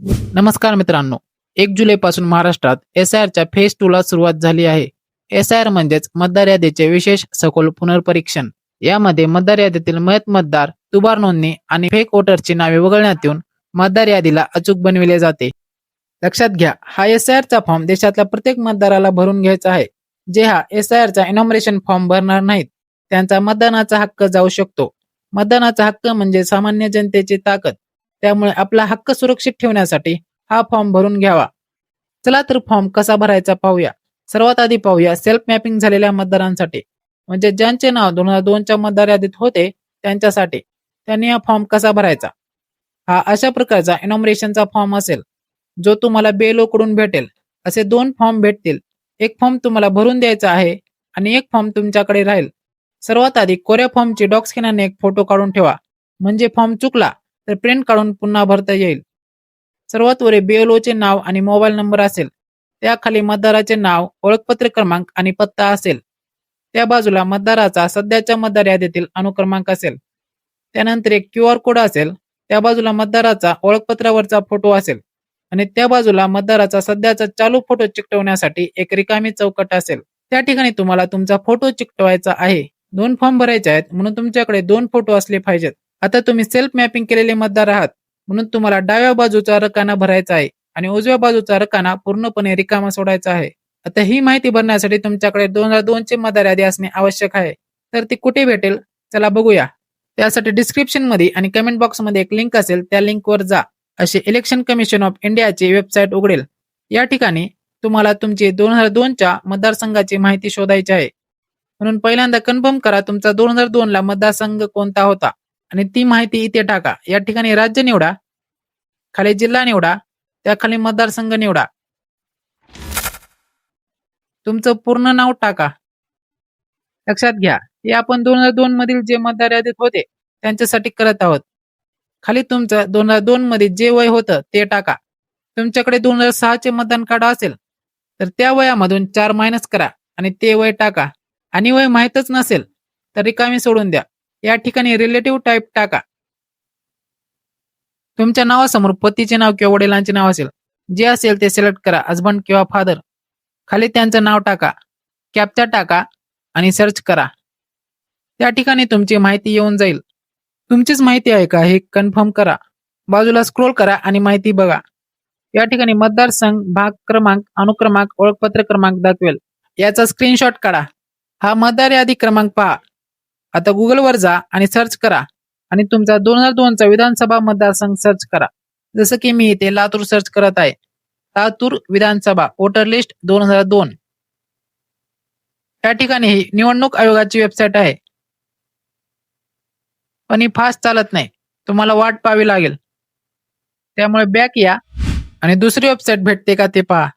नमस्कार मित्रांनो. 1 जुलैपासून महाराष्ट्रात एसआयआरच्या फेज 2 ला सुरुवात झाली आहे. एसआयआर म्हणजेच मतदार यादीचे विशेष सखोल पुनर्परीक्षण. यामध्ये मतदार यादीतील मयत मतदार, दुबार नोंदणी आणि फेक वोटर्सची नावे वगळण्यात येऊन मतदार यादीला अचूक बनविले जाते. लक्षात घ्या, हा एसआयआरचा फॉर्म देशातल्या प्रत्येक मतदाराला भरून घ्यायचा आहे. जे हा एसआयआरचा इनॉमिनेशन फॉर्म भरणार नाहीत, त्यांचा मतदानाचा हक्क जाऊ शकतो. मतदानाचा हक्क म्हणजे सामान्य जनतेची ताकद. त्यामुळे आपला हक्क सुरक्षित ठेवण्यासाठी हा फॉर्म भरून घ्यावा. चला तर फॉर्म कसा भरायचा पाहूया. सर्वात आधी पाहूया सेल्फ मॅपिंग झालेल्या मतदारांसाठी, म्हणजे ज्यांचे नाव 2002च्या मतदार यादीत होते त्यांच्यासाठी. त्यांनी हा फॉर्म कसा भरायचा. हा अशा प्रकारचा इनॉमिनेशनचा फॉर्म असेल, जो तुम्हाला BLO कडून भेटेल. असे 2 फॉर्म भेटतील. एक फॉर्म तुम्हाला भरून द्यायचा आहे आणि एक फॉर्म तुमच्याकडे राहील. सर्वात आधी कोऱ्या फॉर्मची डॉक स्कॅनरने एक फोटो काढून ठेवा, म्हणजे फॉर्म चुकला तर प्रिंट काढून पुन्हा भरता येईल. सर्वात वर BLO चे नाव आणि मोबाईल नंबर असेल. त्याखाली मतदाराचे नाव, ओळखपत्र क्रमांक आणि पत्ता असेल. त्या बाजूला मतदाराचा सध्याच्या मतदार यादीतील अनुक्रमांक असेल. त्यानंतर एक QR कोड असेल. त्या बाजूला मतदाराचा ओळखपत्रावरचा फोटो असेल आणि त्या बाजूला मतदाराचा सध्याचा चालू फोटो चिकटवण्यासाठी एक रिकामी चौकट असेल. त्या ठिकाणी तुम्हाला तुमचा फोटो चिकटवायचा आहे. 2 फॉर्म भरायचे आहेत, म्हणून तुमच्याकडे 2 फोटो असले पाहिजेत. आता तुम्ही सेल्फ मॅपिंग केलेले मतदार आहात, म्हणून तुम्हाला डाव्या बाजूचा रकाना भरायचा आहे आणि उजव्या बाजूचा रकाना पूर्णपणे रिकामा सोडायचा आहे. आता ही माहिती भरण्यासाठी तुमच्याकडे 2002 ची मतदार यादी असणे आवश्यक आहे. तर ती कुठे भेटेल, चला बघूया. त्यासाठी डिस्क्रिप्शन मध्ये आणि कमेंट बॉक्स मध्ये एक लिंक असेल, त्या लिंकवर जा. अशी इलेक्शन कमिशन ऑफ इंडियाची वेबसाईट उघडेल. या ठिकाणी तुम्हाला तुमची 2002च्या मतदारसंघाची माहिती शोधायची आहे. म्हणून पहिल्यांदा कन्फर्म करा तुमचा 2002 ला मतदारसंघ कोणता होता आणि ती माहिती इथे टाका. या ठिकाणी राज्य निवडा, खाली जिल्हा निवडा, त्याखाली मतदारसंघ निवडा. तुमचं पूर्ण नाव टाका. लक्षात घ्या, हे आपण 2002 मधील जे मतदार यादीत होते त्यांच्यासाठी करत आहोत. खाली तुमचं 2002 मध्ये जे वय होतं ते टाका. तुमच्याकडे 2006 चे मतदान कार्ड असेल तर त्या वयामधून 4 मायनस करा आणि ते वय टाका. आणि वय माहीतच नसेल तर रिकामी सोडून द्या. या ठिकाणी रिलेटिव्ह टाईप टाका. तुमच्या नावासमोर पतीचे नाव किंवा वडिलांचे नाव असेल. जे असेल ते सिलेक्ट करा, हजबंड किंवा फादर. खाली त्यांचं नाव टाका, कॅप्चा टाका आणि सर्च करा. त्या ठिकाणी तुमची माहिती येऊन जाईल. तुमचीच माहिती आहे का हे कन्फर्म करा. बाजूला स्क्रोल करा आणि माहिती बघा. या ठिकाणी मतदारसंघ, भाग क्रमांक, अनुक्रमांक, ओळखपत्र क्रमांक दाखवेल. याचा स्क्रीनशॉट काढा. हा मतदार यादी क्रमांक पहा. आता गुगलवर जा आणि सर्च करा आणि तुमचा 2002 चा विधानसभा मतदारसंघ सर्च करा. जसं की मी इथे लातूर सर्च करत आहे. लातूर विधानसभा वोटर लिस्ट 2002. त्या ठिकाणी ही निवडणूक आयोगाची वेबसाईट आहे, पण ही फास्ट चालत नाही. तुम्हाला वाट पाहावी लागेल. त्यामुळे बॅक या आणि दुसरी वेबसाईट भेटते का ते पहा.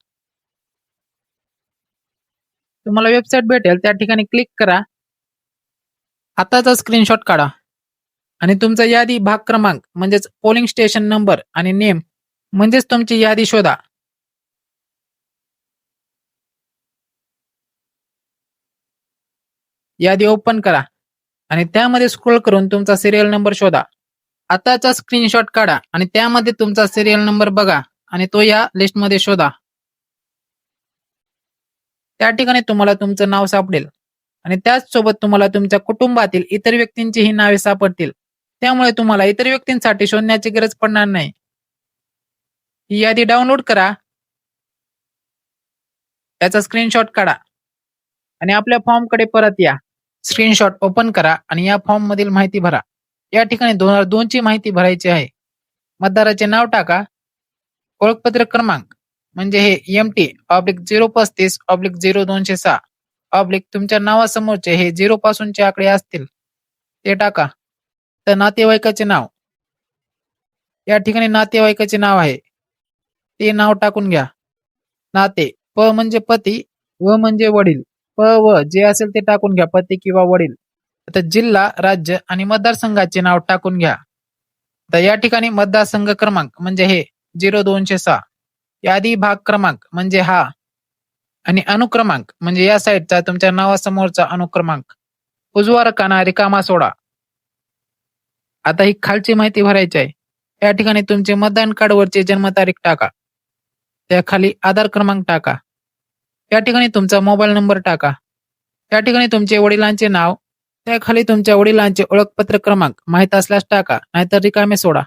तुम्हाला वेबसाईट भेटेल, त्या ठिकाणी क्लिक करा. आताचा स्क्रीनशॉट काढा आणि तुमचा यादी भाग क्रमांक म्हणजेच पोलिंग स्टेशन नंबर आणि नेम म्हणजेच तुमची यादी शोधा. यादी ओपन करा आणि त्यामध्ये स्क्रोल करून तुमचा सिरियल नंबर शोधा. आताचा स्क्रीनशॉट काढा आणि त्यामध्ये तुमचा सिरियल नंबर बघा आणि तो या लिस्टमध्ये शोधा. त्या ठिकाणी तुम्हाला तुमचं नाव सापडेल आणि त्याचसोबत तुम्हाला तुमच्या कुटुंबातील इतर व्यक्तींचीही नावे सापडतील. त्यामुळे तुम्हाला इतर व्यक्तींसाठी शोधण्याची गरज पडणार नाही. ही यादी डाउनलोड करा, त्याचा स्क्रीनशॉट काढा आणि आपल्या फॉर्मकडे परत या. स्क्रीनशॉट ओपन करा आणि या फॉर्म मधील माहिती भरा. या ठिकाणी 2002 ची माहिती भरायची आहे. मतदाराचे नाव टाका, ओळखपत्र क्रमांक म्हणजे हे MT/035/0206/ तुमच्या नावासमोरचे हे 0 पासूनचे आकडे असतील ते टाका. तर नातेवाईकाचे नाव, या ठिकाणी नातेवाईकाचे नाव आहे ते नाव टाकून घ्या. नाते, प म्हणजे पती, व म्हणजे वडील. प व जे असेल ते टाकून घ्या, पती किंवा वडील. आता जिल्हा, राज्य आणि मतदारसंघाचे नाव टाकून घ्या. तर या ठिकाणी मतदारसंघ क्रमांक म्हणजे हे 0206, यादी भाग क्रमांक म्हणजे हा आणि अनुक्रमांक म्हणजे या साईडचा तुमच्या नावासमोरचा अनुक्रमांक. उजवा रकाना रिकामा सोडा. आता ही खालची माहिती भरायची आहे. या ठिकाणी तुमचे मतदान कार्डवरची जन्मतारीख टाका. त्याखाली आधार क्रमांक टाका. या ठिकाणी तुमचा मोबाईल नंबर टाका. या ठिकाणी तुमचे वडिलांचे नाव, त्याखाली तुमच्या वडिलांचे ओळखपत्र क्रमांक माहीत असल्यास टाका, नाहीतर रिकामे सोडा.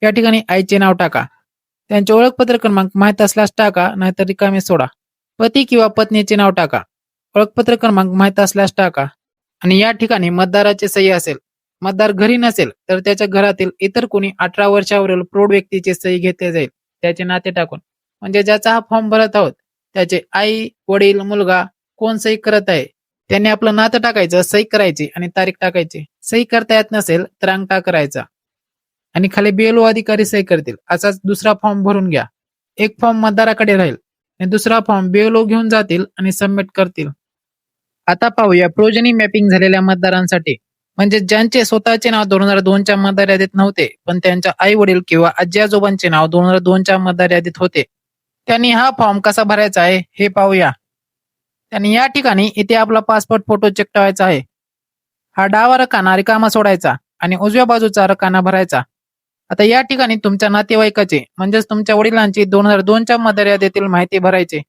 या ठिकाणी आईचे नाव टाका. त्यांचे ओळखपत्र क्रमांक माहीत असल्यास टाका, नाहीतर रिकामे सोडा. पती किंवा पत्नीचे नाव टाका. ओळखपत्र क्रमांक माहीत असल्यास टाका. आणि या ठिकाणी मतदाराची सही असेल. मतदार घरी नसेल तर त्याच्या घरातील इतर कोणी 18 वर्षावरील प्रौढ व्यक्तीची सही घेतली जाईल, त्याचे नाते टाकून. म्हणजे ज्याचा हा फॉर्म भरत आहोत त्याचे आई, वडील, मुलगा कोण सही करत आहे त्यांनी आपलं नातं टाकायचं, सही करायची आणि तारीख टाकायची. सही करता येत नसेल तर अंगठा करायचा आणि खाली BLO अधिकारी सही करतील. असाच दुसरा फॉर्म भरून घ्या. एक फॉर्म मतदाराकडे राहील आणि दुसरा फॉर्म BLO घेऊन जातील आणि सबमिट करतील. आता पाहूया प्रोजनी मॅपिंग झालेल्या मतदारांसाठी, म्हणजे ज्यांचे स्वतःचे नाव 2002च्या मतदार यादीत नव्हते पण त्यांच्या आई वडील किंवा आजी आजोबांचे नाव 2002च्या मतदार यादीत होते. त्यांनी हा फॉर्म कसा भरायचा आहे हे पाहूया. त्यांनी या ठिकाणी इथे आपला पासपोर्ट फोटो चिकटवायचा आहे. हा डावा रकाना रिकामा सोडायचा आणि उजव्या बाजूचा रकाना भरायचा. आता या ठिकाणी तुमच्या नातेवाईकाचे म्हणजेच तुमच्या वडिलांची 2002च्या मतदार यादीतील माहिती भरायची.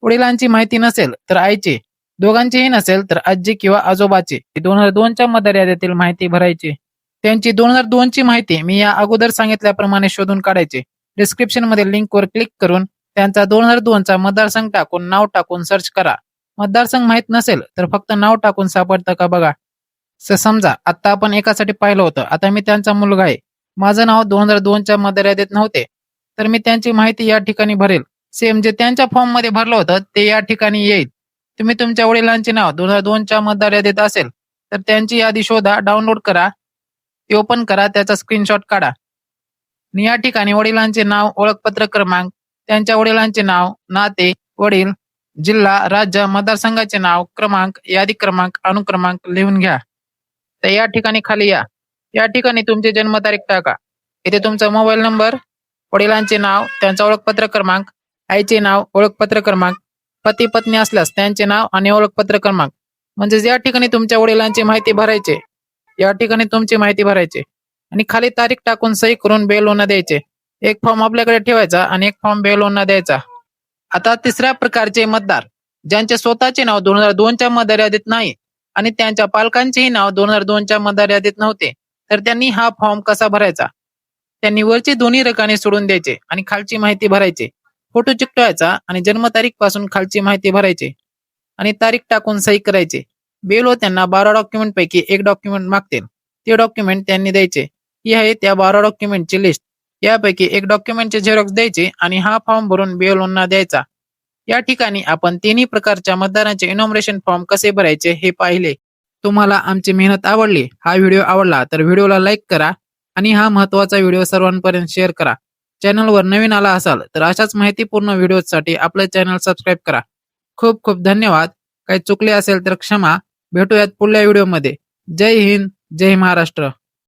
वडिलांची माहिती नसेल तर आईची, दोघांचीही नसेल तर आजी किंवा आजोबाची 2002च्या मतदार यादीतील माहिती भरायची. त्यांची 2002ची माहिती मी या अगोदर सांगितल्याप्रमाणे शोधून काढायची. डिस्क्रिप्शन मध्ये लिंकवर क्लिक करून त्यांचा 2002चा मतदारसंघ टाकून नाव टाकून सर्च करा. मतदारसंघ माहित नसेल तर फक्त नाव टाकून सापडतं का बघा. समजा आता आपण एकासाठी पाहिलं होतं. आता मी त्यांचा मुलगा आहे. माझं नाव 2002च्या मतदार यादीत नव्हते तर मी त्यांची माहिती या ठिकाणी भरेल. सेम जे त्यांच्या फॉर्म मध्ये भरलं होतं ते या ठिकाणी येईल. तुम्ही तुमच्या वडिलांचे नाव 2002च्या मतदार यादीत असेल तर त्यांची यादी शोधा, डाउनलोड करा, ती ओपन करा, त्याचा स्क्रीनशॉट काढा. आणि या ठिकाणी वडिलांचे नाव, ओळखपत्र क्रमांक, त्यांच्या वडिलांचे नाव, नाते, वडील, जिल्हा, राज्य, मतदारसंघाचे नाव, क्रमांक, यादी क्रमांक, अनुक्रमांक लिहून घ्या. तर या ठिकाणी खाली या. या ठिकाणी तुमची जन्मतारीख टाका. इथे तुमचा मोबाईल नंबर, वडिलांचे नाव, त्यांचा ओळखपत्र क्रमांक, आईचे नाव, ओळखपत्र क्रमांक, पती पत्नी असल्यास त्यांचे नाव आणि ओळखपत्र क्रमांक. म्हणजे या ठिकाणी तुमच्या वडिलांची माहिती भरायची, या ठिकाणी तुमची माहिती भरायची आणि खाली तारीख टाकून सही करून BLOना द्यायचे. एक फॉर्म आपल्याकडे ठेवायचा आणि एक फॉर्म BLOना द्यायचा. आता तिसऱ्या प्रकारचे मतदार, ज्यांचे स्वतःचे नाव 2002च्या मतदार यादीत नाही आणि त्यांच्या पालकांचेही नाव 2002च्या मतदार यादीत नव्हते तर त्यांनी हा फॉर्म कसा भरायचा. त्यांनी वरचे दोन्ही रकाने सोडून द्यायचे आणि खालची माहिती भरायची. फोटो चिकटवायचा आणि जन्मतारीख पासून खालची माहिती भरायची आणि तारीख टाकून सही करायची. BLO त्यांना 12 डॉक्युमेंट पैकी एक डॉक्युमेंट मागतील. ते डॉक्युमेंट त्यांनी द्यायचे. ही आहे त्या 12 डॉक्युमेंटची लिस्ट. यापैकी एक डॉक्युमेंटचे झेरॉक्स द्यायचे आणि हा फॉर्म भरून BLOना द्यायचा. या ठिकाणी आपण तिन्ही प्रकारच्या मतदारांचे इनॉमिनेशन फॉर्म कसे भरायचे हे पाहिले. तुम्हाला आमची मेहनत आवडली, हा व्हिडिओ आवडला तर व्हिडिओला लाईक करा आणि हा महत्त्वाचा व्हिडिओ सर्वांपर्यंत शेअर करा. चॅनलवर नवीन आला असाल तर अशाच माहितीपूर्ण व्हिडिओसाठी आपलं चॅनल सबस्क्राईब करा. खूप खूप धन्यवाद. काही चुकले असेल तर क्षमा. भेटूयात पुढल्या व्हिडिओमध्ये. जय हिंद, जय महाराष्ट्र.